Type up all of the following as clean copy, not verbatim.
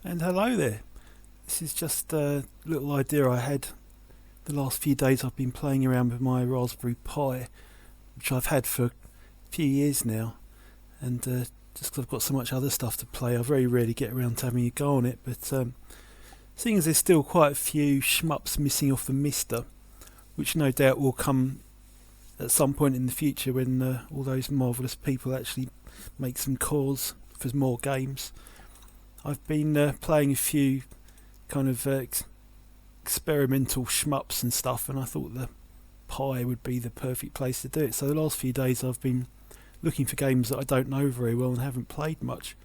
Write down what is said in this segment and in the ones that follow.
And hello there. This is just a little idea I had the last few days. I've been playing around with my Raspberry Pi, which I've had for a few years now, and just because I've got so much other stuff to play, I very rarely get around to having a go on it. But seeing as there's still quite a few shmups missing off the Mister, which no doubt will come at some point in the future when all those marvellous people actually make some calls for more games. I've been playing a few kind of experimental shmups and stuff, and I thought the Pi would be the perfect place to do it. So the last few days I've been looking for games that I don't know very well and haven't played much.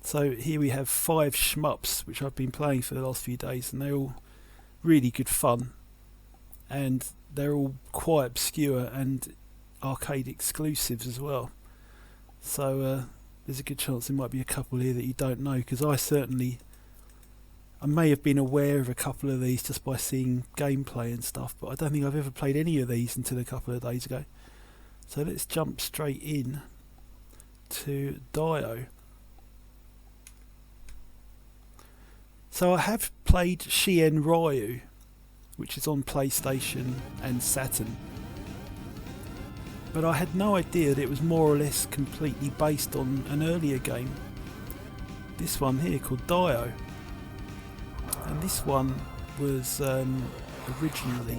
So here we have 5 shmups which I've been playing for the last few days, and they're all really good fun, and they're all quite obscure and arcade exclusives as well. So there's a good chance there might be a couple here that you don't know, because I may have been aware of a couple of these just by seeing gameplay and stuff, but I don't think I've ever played any of these until a couple of days ago. So let's jump straight in to Diaoh. So I have played Chien Ryu, which is on PlayStation and Saturn, but I had no idea that it was more or less completely based on an earlier game, this one here called Diaoh. And this one was originally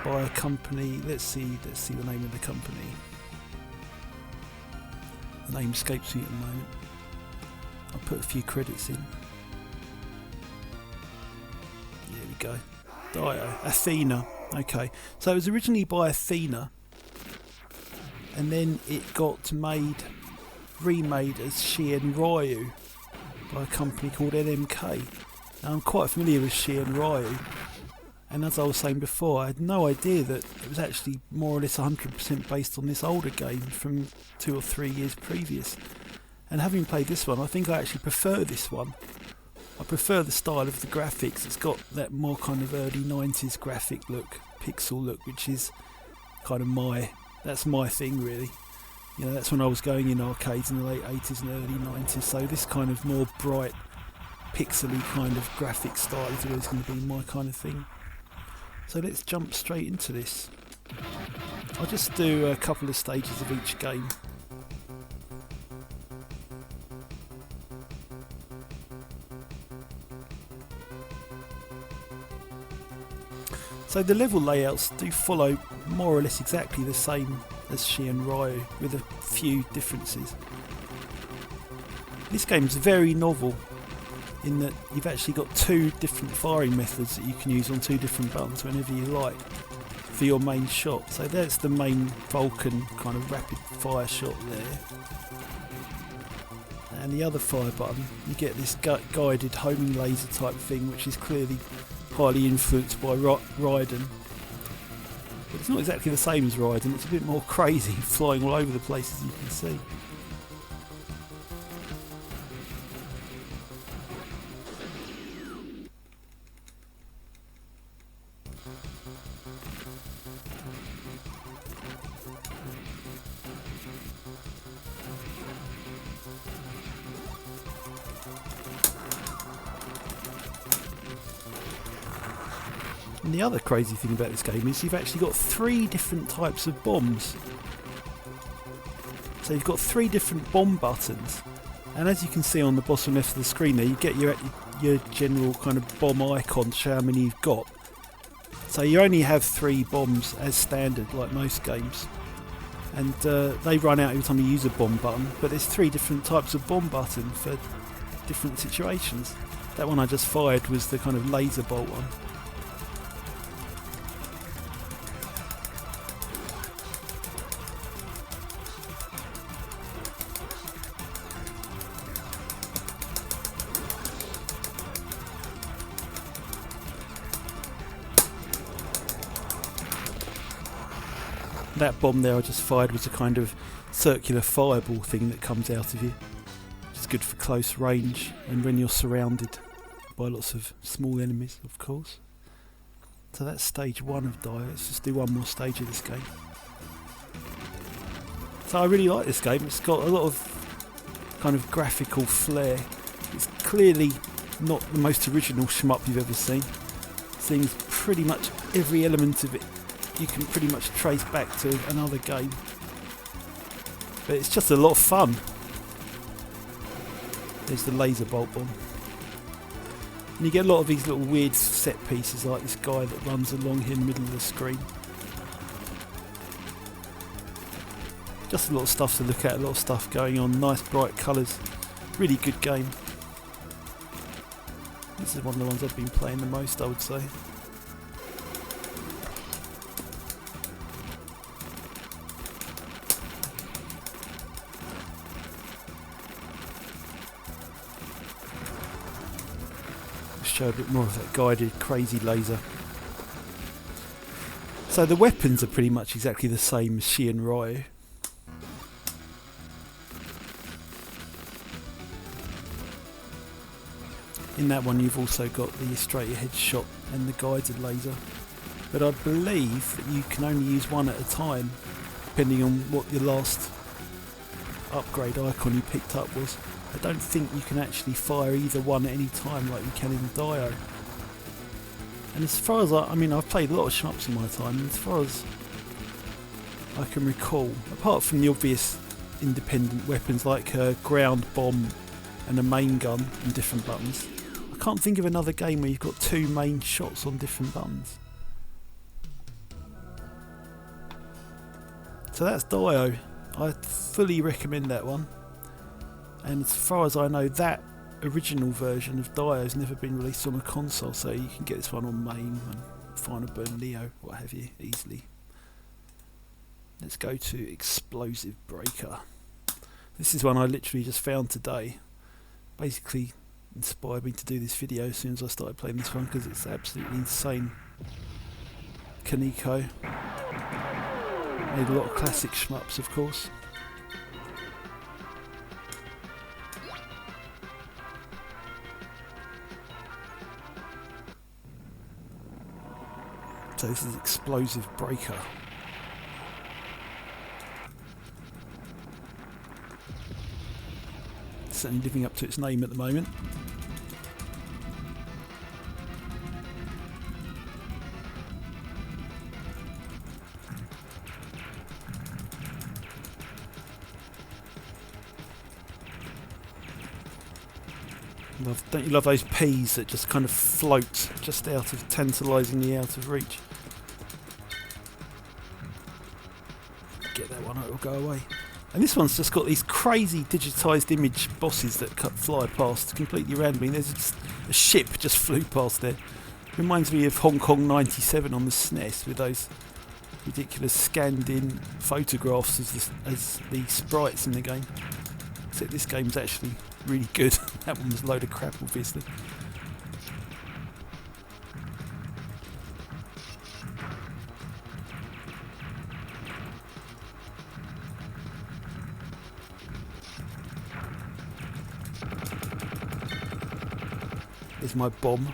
by a company. Let's see the name of the company. The name escapes me at the moment. I'll put a few credits in. There we go. Diaoh. Athena. Okay, so it was originally by Athena, and then it got remade as Chien Ryu by a company called M.A.M.E. Now, I'm quite familiar with Chien Ryu, and as I was saying before, I had no idea that it was actually more or less 100% based on this older game from 2 or 3 years previous. And having played this one, I think I actually prefer this one. I prefer the style of the graphics. It's got that more kind of early 90s graphic look, pixel look, which is kind of that's my thing really. You know, that's when I was going in arcades in the late 80s and early 90s, so this kind of more bright, pixely kind of graphic style is always going to be my kind of thing. So let's jump straight into this. I'll just do a couple of stages of each game. So the level layouts do follow more or less exactly the same as Chien Ryu, with a few differences. This game's very novel in that you've actually got 2 different firing methods that you can use on 2 different buttons whenever you like for your main shot. So there's the main Vulcan kind of rapid fire shot there, and the other fire button, you get this guided homing laser type thing, which is clearly highly influenced by Raiden. But it's not exactly the same as Raiden, it's a bit more crazy, flying all over the place as you can see. And the other crazy thing about this game is you've actually got 3 different types of bombs. So you've got 3 different bomb buttons, and as you can see on the bottom left of the screen there, you get your general kind of bomb icon to show how many you've got. So you only have 3 bombs as standard, like most games, and they run out every time you use a bomb button, but there's 3 different types of bomb button for different situations. That one I just fired was the kind of laser bolt one. That bomb there I just fired was a kind of circular fireball thing that comes out of you. It's good for close range and when you're surrounded by lots of small enemies, of course. So that's stage 1 of Diaoh. Let's just do one more stage of this game. So I really like this game. It's got a lot of kind of graphical flair. It's clearly not the most original shmup you've ever seen. Seems pretty much every element of it you can pretty much trace back to another game. But it's just a lot of fun. There's the laser bolt bomb. And you get a lot of these little weird set pieces like this guy that runs along here in the middle of the screen. Just a lot of stuff to look at, a lot of stuff going on, nice bright colours, really good game. This is one of the ones I've been playing the most, I would say. Show a bit more of that guided crazy laser. So the weapons are pretty much exactly the same as she and Ryu. In that one you've also got the straight ahead shot and the guided laser, but I believe that you can only use one at a time depending on what your last upgrade icon you picked up was. I don't think you can actually fire either one at any time like you can in Diaoh. And as far as I've played a lot of shmups in my time, and as far as I can recall, apart from the obvious independent weapons like a ground bomb and a main gun and different buttons, I can't think of another game where you've got two main shots on different buttons. So that's Diaoh. I fully recommend that one. And as far as I know, that original version of Diaoh has never been released on a console, so you can get this one on M.A.M.E and Final Burn Neo, what have you, easily. Let's go to Explosive Breaker. This is one I literally just found today. Basically inspired me to do this video as soon as I started playing this one because it's absolutely insane. Keneko. Made a lot of classic shmups, of course. So this is Explosive Breaker. Certainly living up to its name at the moment. Don't you love those peas that just kind of float just out of, tantalisingly out of reach? Get that one, it'll go away. And this one's just got these crazy digitised image bosses that fly past completely randomly. There's just a ship just flew past there. Reminds me of Hong Kong 97 on the SNES with those ridiculous scanned in photographs as the sprites in the game. Except this game's actually really good. That one was a load of crap, obviously. Here's my bomb.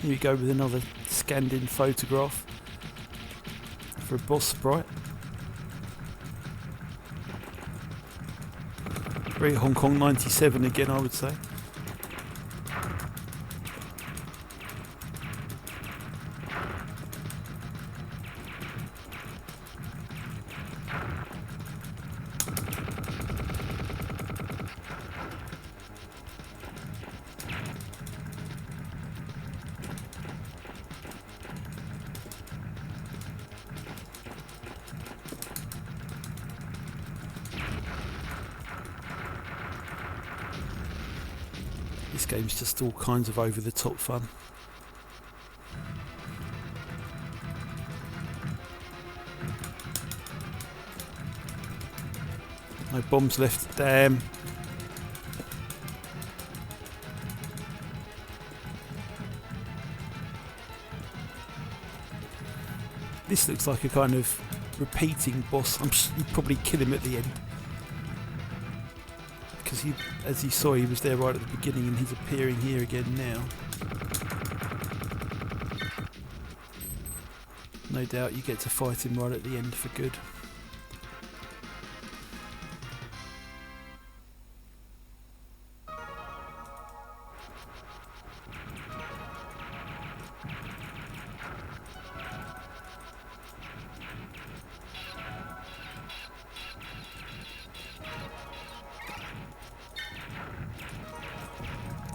Here we go with another scanned in photograph for a boss sprite. Very Hong Kong 97 again, I would say. This game's just all kinds of over the top fun. No bombs left, damn. This looks like a kind of repeating boss. You'd probably kill him at the end. Because as you saw, he was there right at the beginning and he's appearing here again now. No doubt you get to fight him right at the end for good.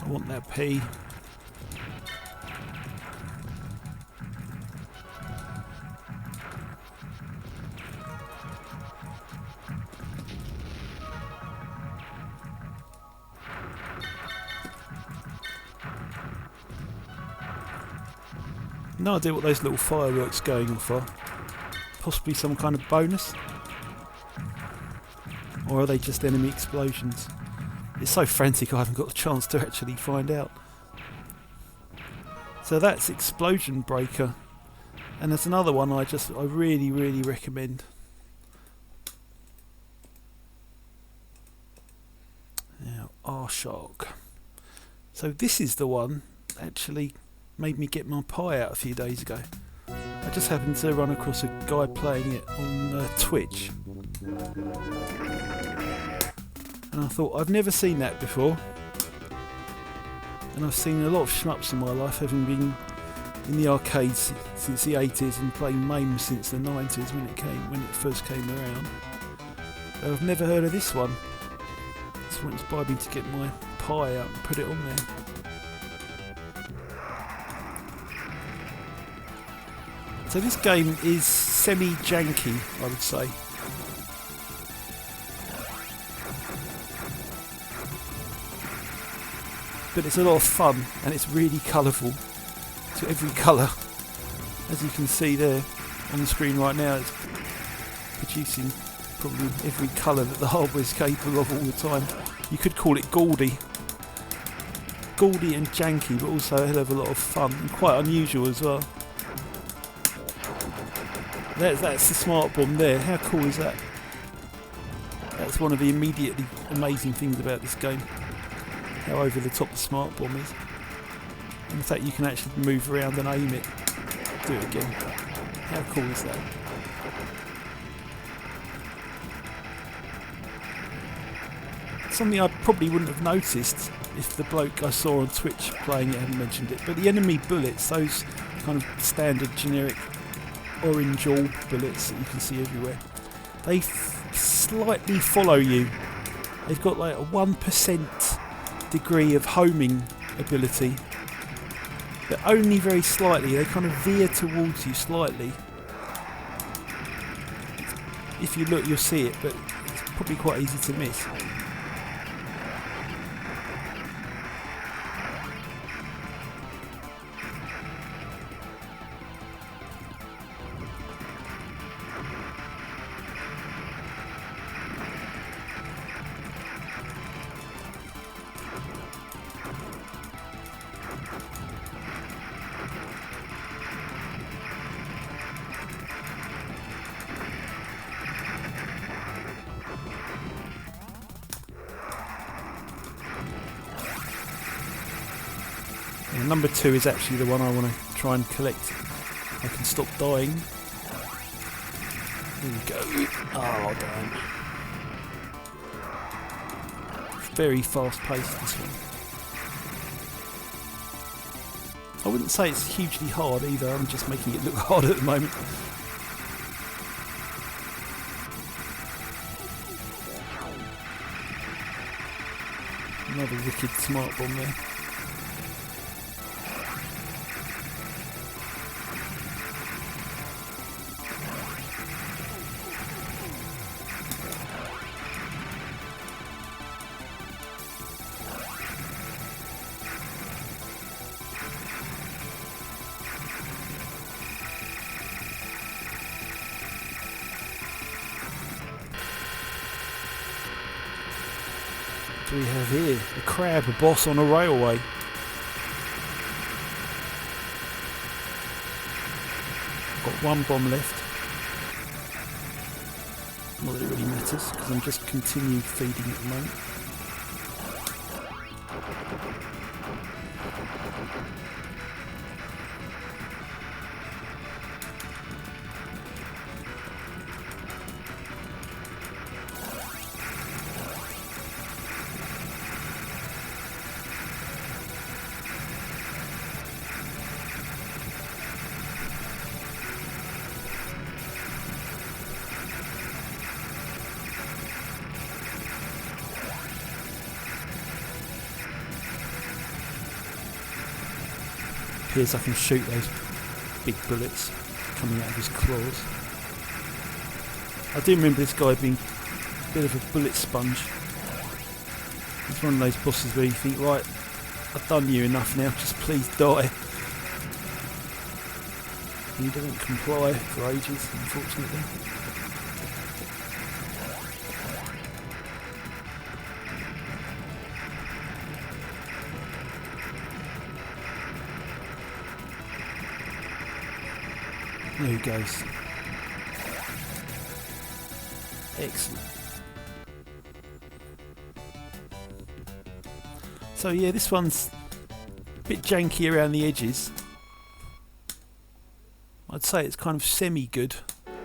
I want that P. No idea what those little fireworks going off are. Possibly some kind of bonus? Or are they just enemy explosions? It's so frantic I haven't got the chance to actually find out. So that's Explosion Breaker. And there's another one I really, really recommend. Now, R-Shark. So this is the one that actually made me get my pie out a few days ago. I just happened to run across a guy playing it on Twitch. And I thought, I've never seen that before. And I've seen a lot of shmups in my life, having been in the arcades since the 80s and playing M.A.M.E since the 90s when it first came around. But I've never heard of this one. That's what inspired me to get my pie out and put it on there. So this game is semi-janky, I would say. But it's a lot of fun and it's really colourful to every colour. As you can see there on the screen right now, it's producing probably every colour that the hardware is capable of all the time. You could call it gaudy. Gaudy and janky, but also a hell of a lot of fun and quite unusual as well. That's the smart bomb there. How cool is that? That's one of the immediately amazing things about this game. How over the top the smart bomb is. And the fact you can actually move around and aim it. Do it again. How cool is that? Something I probably wouldn't have noticed if the bloke I saw on Twitch playing it hadn't mentioned it. But the enemy bullets, those kind of standard generic orange orb bullets that you can see everywhere, they slightly follow you. They've got like a 1% degree of homing ability, but only very slightly. They kind of veer towards you slightly. If you look, you'll see it, but it's probably quite easy to miss. Number 2 is actually the one I want to try and collect. I can stop dying. There we go. Oh, damn. Very fast paced, this one. I wouldn't say it's hugely hard either. I'm just making it look hard at the moment. Another wicked smart bomb there. What do we have here? A crab, a boss on a railway. Got one bomb left. Not that it really matters, because I'm just continuing feeding at the moment. appears I can shoot those big bullets coming out of his claws. I do remember this guy being a bit of a bullet sponge. It's one of those bosses where you think, right, I've done you enough now, just please die. And he doesn't comply for ages, unfortunately. There he goes. Excellent. So yeah, this one's a bit janky around the edges. I'd say it's kind of semi-good. But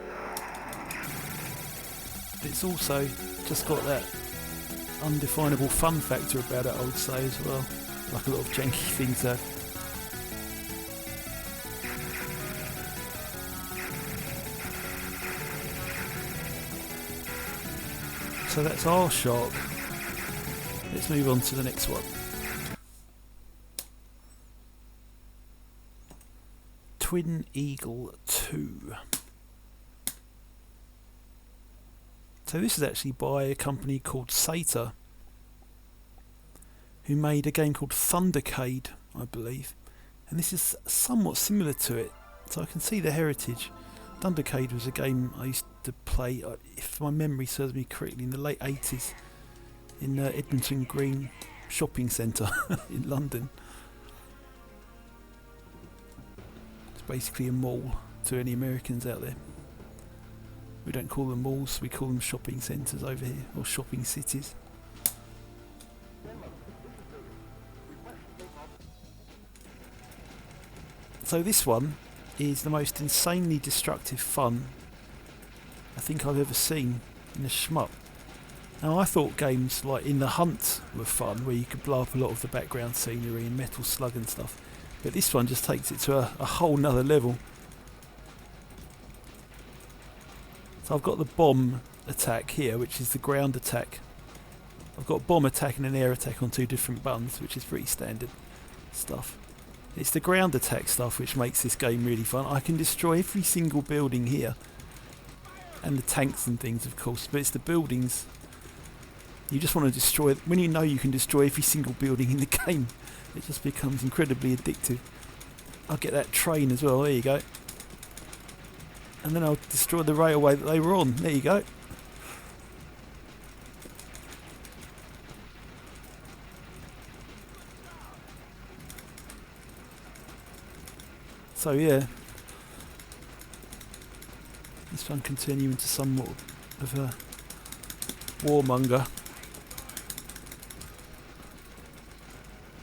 it's also just got that undefinable fun factor about it, I would say, as well. Like a lot of janky things have. So that's our shark. Let's move on to the next one. Twin Eagle 2. So this is actually by a company called Seta, who made a game called Thundercade, I believe. And this is somewhat similar to it, so I can see the heritage. Thundercade was a game I used to play, if my memory serves me correctly, in the late 80s in Edmonton Green shopping centre in London. It's basically a mall to any Americans out there. We don't call them malls, we call them shopping centres over here, or shopping cities. So this one is the most insanely destructive fun I think I've ever seen in a shmup. Now I thought games like In the Hunt were fun, where you could blow up a lot of the background scenery and Metal Slug and stuff, but this one just takes it to a whole nother level. So I've got the bomb attack here, which is the ground attack. I've got bomb attack and an air attack on two different buttons, which is pretty standard stuff. It's the ground attack stuff which makes this game really fun. I can destroy every single building here, and the tanks and things of course, but it's the buildings. You just want to destroy, when you know you can destroy every single building in the game, it just becomes incredibly addictive. I'll get that train as well, there you go. And then I'll destroy the railway that they were on, there you go. So yeah, this one can turn you into somewhat of a warmonger.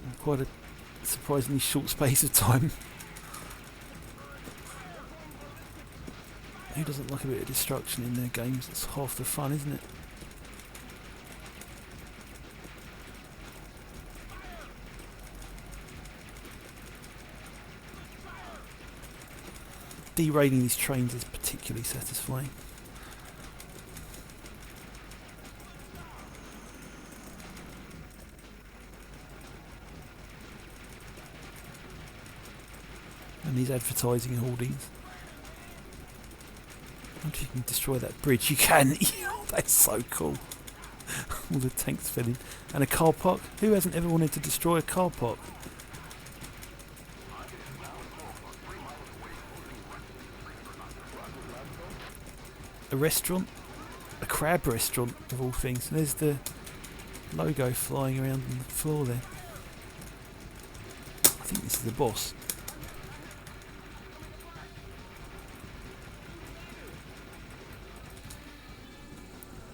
In quite a surprisingly short space of time. Who doesn't like a bit of destruction in their games? It's half the fun, isn't it? Derailing these trains is particularly satisfying. And these advertising hoardings. I wonder if you can destroy that bridge. You can! That's so cool. All the tanks fell in. And a car park. Who hasn't ever wanted to destroy a car park? A restaurant, a crab restaurant of all things. And there's the logo flying around on the floor there. I think this is the boss.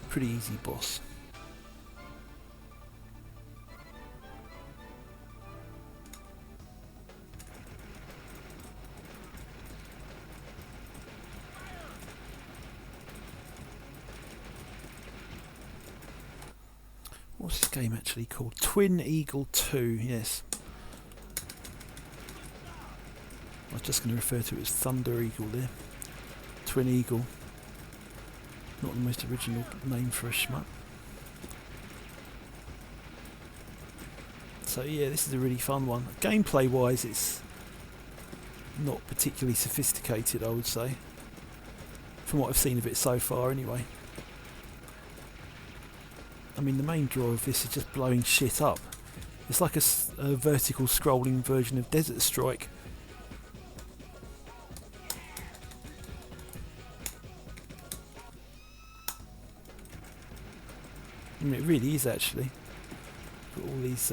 Pretty easy boss. What's this game actually called? Twin Eagle 2, yes. I was just going to refer to it as Thunder Eagle there. Twin Eagle. Not the most original name for a shmup. So yeah, this is a really fun one. Gameplay wise, it's not particularly sophisticated, I would say, from what I've seen of it so far anyway. I mean, the main draw of this is just blowing shit up. It's like a vertical scrolling version of Desert Strike. I mean, it really is actually. Got all these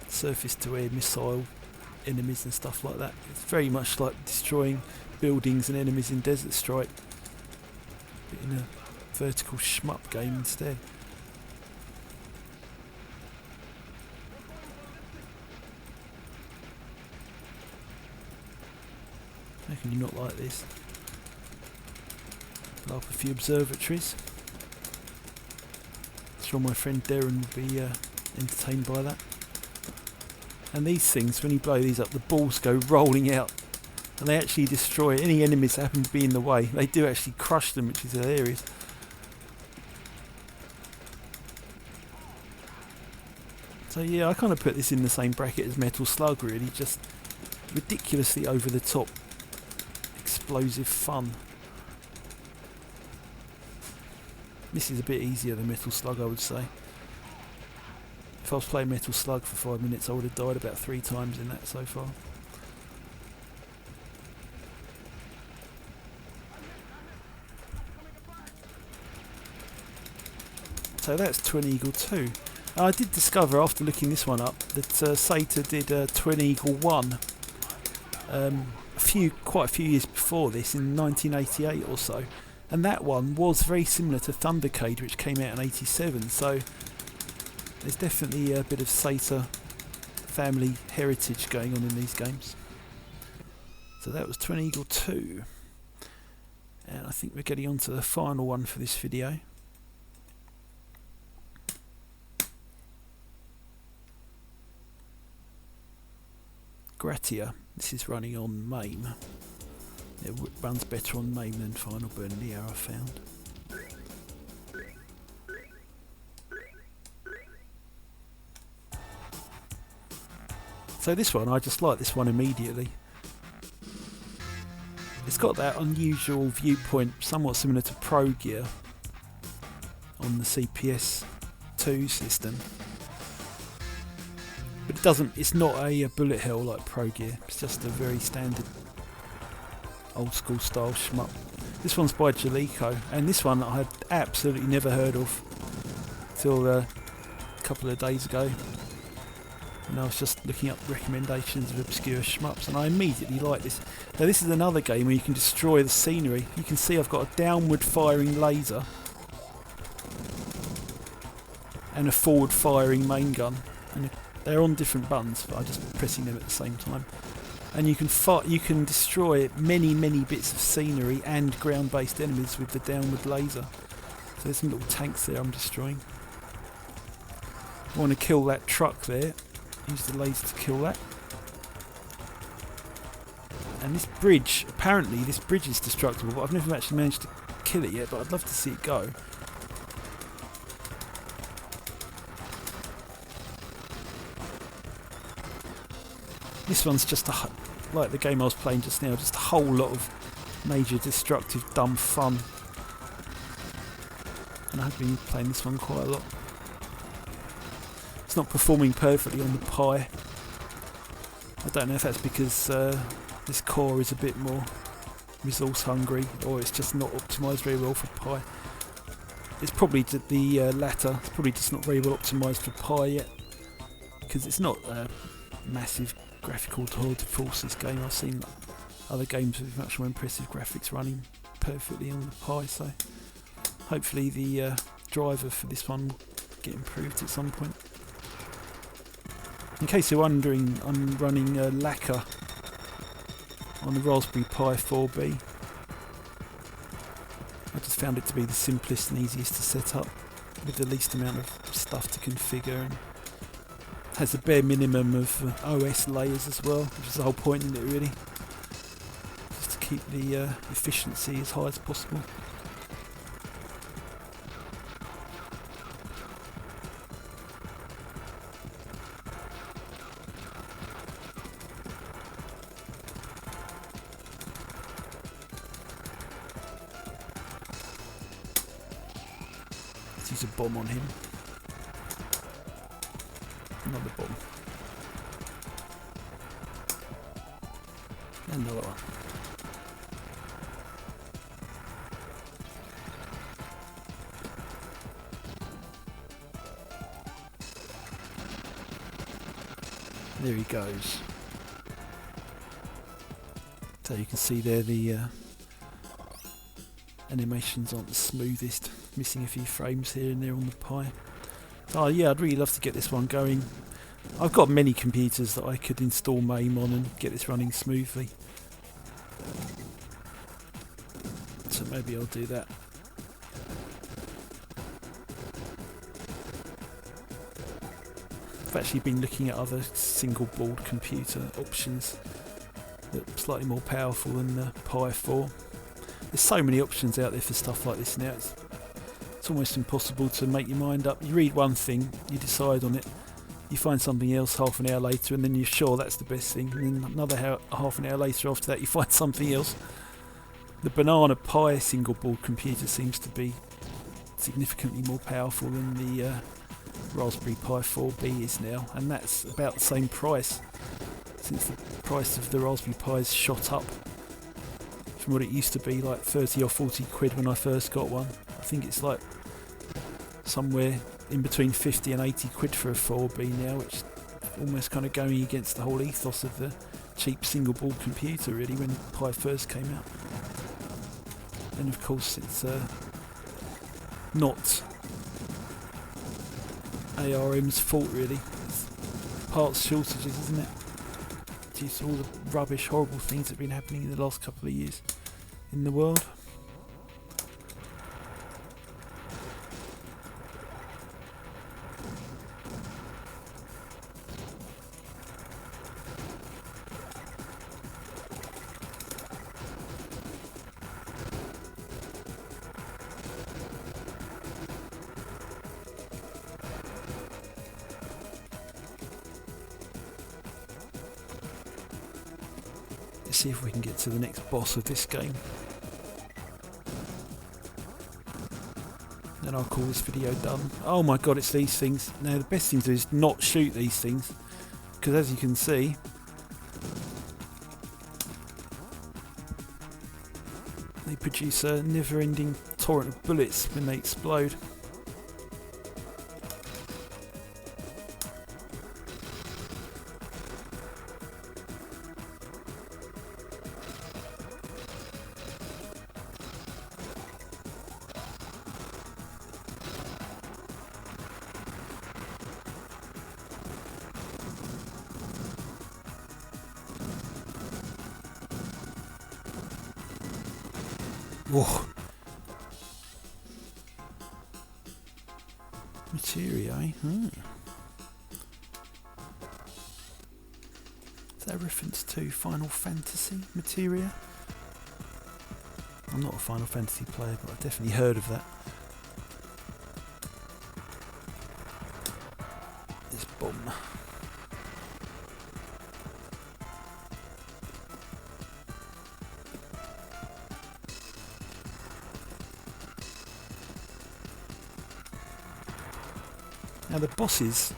surface-to-air missile enemies and stuff like that. It's very much like destroying buildings and enemies in Desert Strike, but in a vertical shmup game instead. How can you not like this? Blow up a few observatories. I'm sure my friend Darren will be entertained by that. And these things, when you blow these up, the balls go rolling out, and they actually destroy any enemies that happen to be in the way. They do actually crush them, which is hilarious. So yeah, I kind of put this in the same bracket as Metal Slug, really, just ridiculously over the top, explosive fun. This is a bit easier than Metal Slug, I would say. If I was playing Metal Slug for 5 minutes, I would have died about 3 times in that so far. So that's Twin Eagle 2. I did discover after looking this one up that Seta did Twin Eagle 1 quite a few years before this, in 1988 or so, and that one was very similar to Thundercade, which came out in 87. So there's definitely a bit of Seta family heritage going on in these games. So that was Twin Eagle 2, and I think we're getting on to the final one for this video. Gratia. This is running on M.A.M.E. It runs better on M.A.M.E. than Final Burn Neo, I found. So this one, I just like this one immediately. It's got that unusual viewpoint, somewhat similar to Pro Gear on the CPS 2 system. But it doesn't. It's not a bullet hell like Pro Gear. It's just a very standard, old school style shmup. This one's by Jaleco, and this one I had absolutely never heard of till a couple of days ago. And I was just looking up recommendations of obscure shmups, and I immediately liked this. Now this is another game where you can destroy the scenery. You can see I've got a downward firing laser and a forward firing main gun, and they're on different buttons, but I'm just pressing them at the same time. And you can destroy many bits of scenery and ground-based enemies with the downward laser. So there's some little tanks there I'm destroying. I want to kill that truck there. Use the laser to kill that. And this bridge, apparently this bridge is destructible, but I've never actually managed to kill it yet, but I'd love to see it go. This one's just like the game I was playing just now, just a whole lot of major destructive dumb fun. And I have been playing this one quite a lot. It's not performing perfectly on the Pi. I don't know if that's because this core is a bit more resource hungry, or it's just not optimised very well for Pi. It's probably the latter. It's probably just not very well optimised for Pi yet, because it's not a massive graphical tour de force, this game. I've seen other games with much more impressive graphics running perfectly on the Pi, so hopefully the driver for this one will get improved at some point. In case you're wondering, I'm running Lacquer on the Raspberry Pi 4B. I just found it to be the simplest and easiest to set up, with the least amount of stuff to configure, and has a bare minimum of OS layers as well, which is the whole point in it really, just to keep the efficiency as high as possible. use a bomb on him. Another bomb. Another one. There he goes. So you can see there the animations aren't the smoothest, missing a few frames here and there on the Pi. Oh yeah, I'd really love to get this one going. I've got many computers that I could install M.A.M.E on and get this running smoothly. So maybe I'll do that. I've actually been looking at other single board computer options that are slightly more powerful than the Pi 4. There's so many options out there for stuff like this now. It's almost impossible to make your mind up. You read one thing, you decide on it, you find something else half an hour later, and then you're sure that's the best thing, and then another half an hour later after that you find something else. The Banana Pi single board computer seems to be significantly more powerful than the Raspberry Pi 4B is now, and that's about the same price, since the price of the Raspberry Pi's shot up from what it used to be, like 30 or 40 quid when I first got one. I think it's like somewhere in between 50 and 80 quid for a 4B now, which is almost kind of going against the whole ethos of the cheap single board computer really when Pi first came out. And of course it's not ARM's fault really. It's parts shortages, isn't it? Due to all the rubbish, horrible things that have been happening in the last couple of years in the world. Let's see if we can get to the next boss of this game. Then I'll call this video done. Oh my god, it's these things. Now the best thing to do is not shoot these things, because as you can see, they produce a never-ending torrent of bullets when they explode. Whoa. Materia, eh? Is that a reference to Final Fantasy Materia? I'm not a Final Fantasy player, but I've definitely heard of that. This bomb. Now the bosses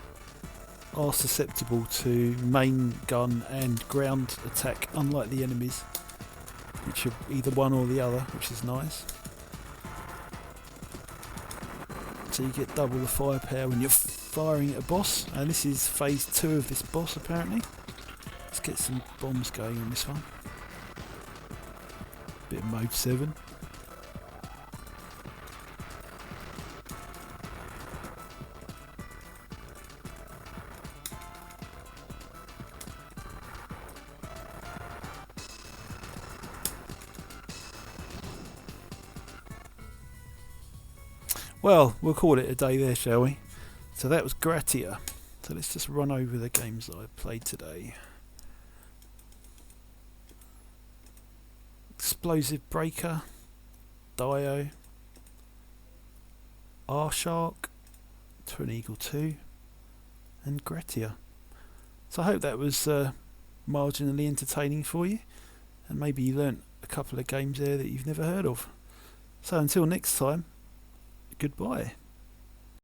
are susceptible to main gun and ground attack, unlike the enemies, which are either one or the other, which is nice. So you get double the firepower when you're firing at a boss, and this is phase 2 of this boss apparently. Let's get some bombs going on this one. Bit of mode 7. Well, we'll call it a day there, shall we? So that was Gratia. So let's just run over the games that I played today. Explosive Breaker, Diaoh, R-Shark, Twin Eagle 2, and Gratia. So I hope that was marginally entertaining for you, and maybe you learnt a couple of games there that you've never heard of. So until next time, goodbye.